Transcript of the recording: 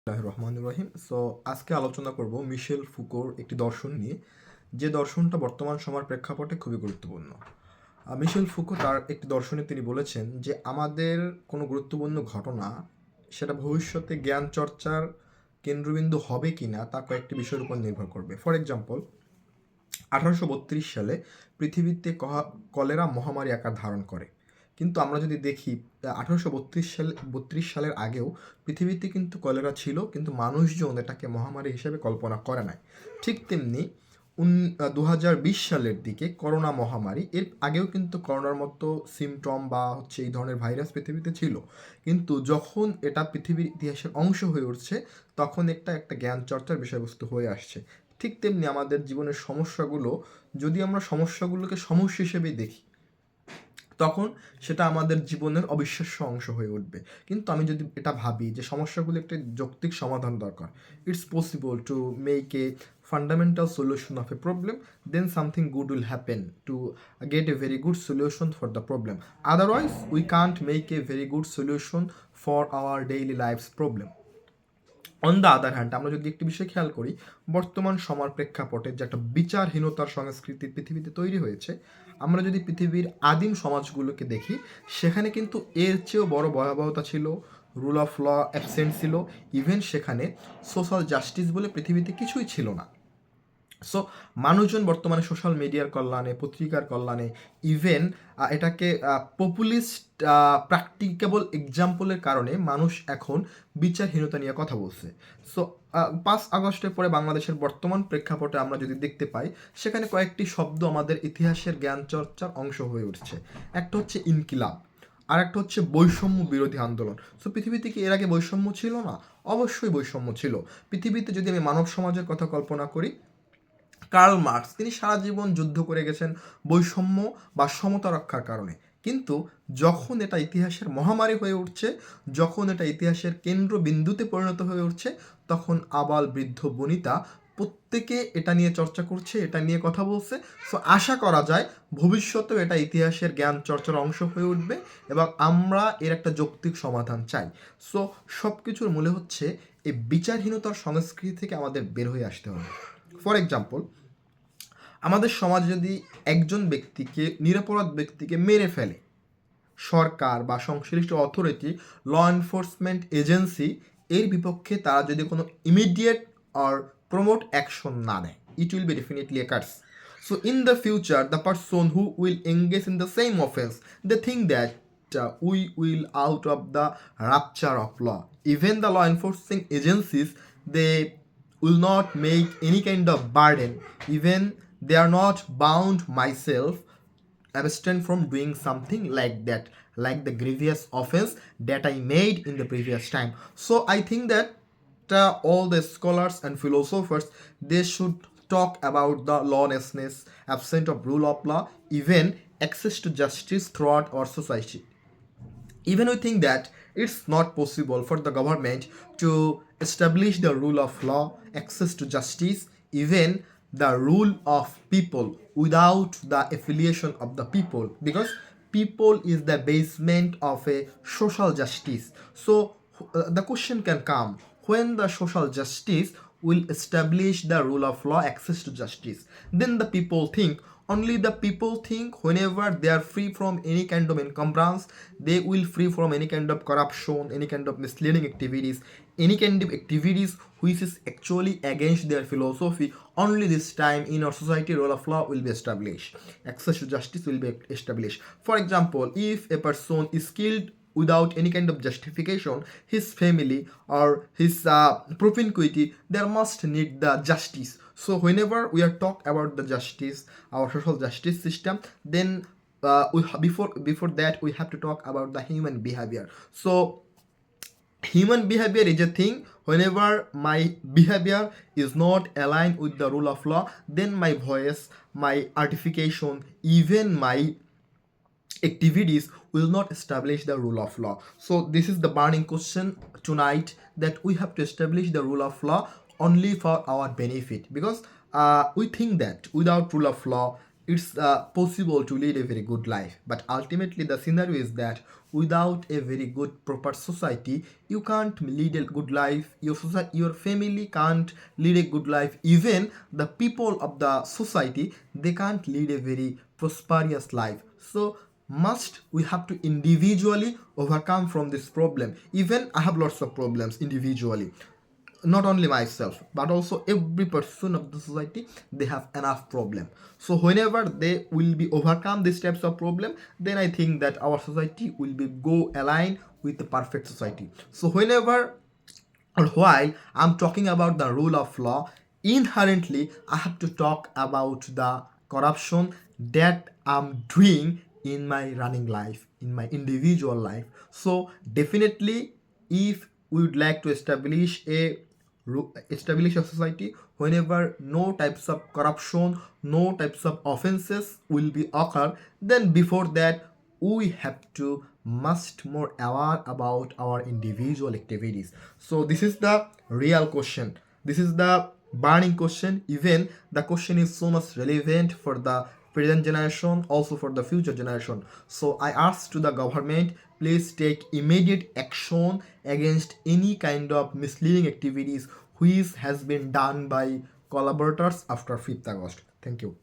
রহমান রহিম। So আজকে আলোচনা করব মিশেল ফুকোর একটি দর্শন নিয়ে, যে দর্শনটা বর্তমান সময়ের প্রেক্ষাপটে খুবই গুরুত্বপূর্ণ। মিশেল ফুকো তার একটি দর্শনে তিনি বলেছেন যে আমাদের কোনো গুরুত্বপূর্ণ ঘটনা সেটা ভবিষ্যতে জ্ঞান চর্চার কেন্দ্রবিন্দু হবে কি না তা কয়েকটি বিষয়ের উপর নির্ভর করবে। ফর এক্সাম্পল, 1832 সালে পৃথিবীতে কলেরা মহামারী আকার ধারণ করে। কিন্তু আমরা যদি দেখি 1832 সালের আগেও পৃথিবীতে কিন্তু কলেরা ছিল, কিন্তু মানুষজন এটাকে মহামারী হিসেবে কল্পনা করে নাই। ঠিক তেমনি 2020 সালের দিকে করোনা মহামারী, এর আগেও কিন্তু করোনার মতো সিমটম বা এই ধরনের ভাইরাস পৃথিবীতে ছিল, কিন্তু যখন এটা পৃথিবীর ইতিহাসের অংশ হয়ে উঠছে তখন একটা জ্ঞান চর্চার বিষয়বস্তু হয়ে আসছে। ঠিক তেমনি আমাদের জীবনের সমস্যাগুলো, যদি আমরা সমস্যাগুলোকে সমস্যা হিসেবেই দেখি, তখন সেটা আমাদের জীবনের অবিশ্বাস্য অংশ হয়ে উঠবে। কিন্তু আমি যদি এটা ভাবি যে সমস্যাগুলো একটা যৌক্তিক সমাধান দরকার, it's possible to make a fundamental solution of a problem, then something good will happen to get a very good solution for the problem. Otherwise we can't make a very good solution for our daily life's problem. On the other hand, আমরা যদি একটি বিষয় খেয়াল করি, বর্তমান সময়ের প্রেক্ষাপটে যে একটা বিচারহীনতার সংস্কৃতি পৃথিবীতে তৈরি হয়েছে, আমরা যদি পৃথিবীর আদিম সমাজগুলোকে দেখি, সেখানে কিন্তু এর চেয়েও বড় ভয়াবহতা ছিল, রুল অফ ল অ্যাবসেন্ট ছিল, ইভেন সেখানে সোশ্যাল জাস্টিস বলে পৃথিবীতে কিছুই ছিল না। সো মানুষজন বর্তমানে সোশ্যাল মিডিয়ার কল্যাণে, পত্রিকার কল্যাণে, ইভেন এটাকে পপুলিস্ট প্র্যাকটিকেবল এক্সাম্পলের কারণে মানুষ এখন বিচারহীনতা নিয়ে কথা বলছে। সো 5 আগস্টের পরে বাংলাদেশের বর্তমান প্রেক্ষাপটে আমরা যদি দেখতে পাই, সেখানে কয়েকটি শব্দ আমাদের ইতিহাসের জ্ঞান চর্চার অংশ হয়ে উঠছে। একটা হচ্ছে ইনকিলাব, আর একটা হচ্ছে বৈষম্য বিরোধী আন্দোলন। সো পৃথিবীতে কি এর আগে বৈষম্য ছিল না? অবশ্যই বৈষম্য ছিল। পৃথিবীতে যদি আমি মানব সমাজের কথা কল্পনা করি, কার্ল মার্কস তিনি সারা জীবন যুদ্ধ করে গেছেন বৈষম্য বা সমতা রক্ষার কারণে। কিন্তু যখন এটা ইতিহাসের মহামারী হয়ে উঠছে, যখন এটা ইতিহাসের কেন্দ্রবিন্দুতে পরিণত হয়ে উঠছে, তখন আবাল বৃদ্ধ বনিতা প্রত্যেকে এটা নিয়ে চর্চা করছে, এটা নিয়ে কথা বলছে। সো আশা করা যায় ভবিষ্যতেও এটা ইতিহাসের জ্ঞান চর্চার অংশ হয়ে উঠবে এবং আমরা এর একটা যৌক্তিক সমাধান চাই। সো সব কিছুর মূলে হচ্ছে এই বিচারহীনতার সংস্কৃতি থেকে আমাদের বের হয়ে আসতে হবে। ফর এক্সাম্পল, আমাদের সমাজ যদি একজন ব্যক্তিকে, নিরপরাধ ব্যক্তিকে মেরে ফেলে, সরকার বা সংশ্লিষ্ট অথরিটি, ল এনফোর্সমেন্ট এজেন্সি এর বিপক্ষে তারা যদি কোনো ইমিডিয়েট আর প্রমোট অ্যাকশন না নেয়, it will be definitely a curse. So in the future the person who will engage in the same offence, they think that we will out of the rupture of law. Even the law enforcing agencies, they will not make any kind of burden. Even they are not bound myself abstain from doing something like that, like the grievous offense that I made in the previous time. So I think that all the scholars and philosophers, they should talk about the lawlessness, absence of rule of law, even access to justice throughout our society. Even we think that it's not possible for the government to establish the rule of law, access to justice, even the rule of people without the affiliation of the people, because people is the basement of a social justice. So the question can come, when the social justice will establish the rule of law, access to justice, then the people think, only the people think whenever they are free from any kind of encumbrance, they will free from any kind of corruption, any kind of misleading activities, any kind of activities which is actually against their philosophy. Only this time in our society rule of law will be established, access to justice will be established. For example, if a person is killed without any kind of justification, his family or his propinquity, there must need the justice. So whenever we are talk about the justice, our social justice system, then before that we have to talk about the human behavior. So human behavior is a thing. Whenever my behavior is not aligned with the rule of law, then my voice, my artification, even my activities will not establish the rule of law. So this is the burning question tonight, that we have to establish the rule of law only for our benefit, because we think that without rule of law it's possible to lead a very good life, but ultimately the scenario is that without a very good proper society you can't lead a good life. Your society, your family can't lead a good life. Even the people of the society, they can't lead a very prosperous life. So must we have to individually overcome from this problem. Even I have lots of problems individually, not only myself but also every person of the society, they have enough problem. So whenever they will be overcome these types of problem, then I think that our society will be go align with the perfect society. So whenever or while I'm talking about the rule of law, inherently I have to talk about the corruption that I'm doing in my running life, in my individual life. So definitely, if we would like to establish a society whenever no types of corruption, no types of offenses will be occur, then before that we have to must more aware about our individual activities. So this is the real question, this is the burning question. Even the question is so much relevant for the present generation, also for the future generation. So I ask to the government, please take immediate action against any kind of misleading activities which has been done by collaborators after 5th August. Thank you.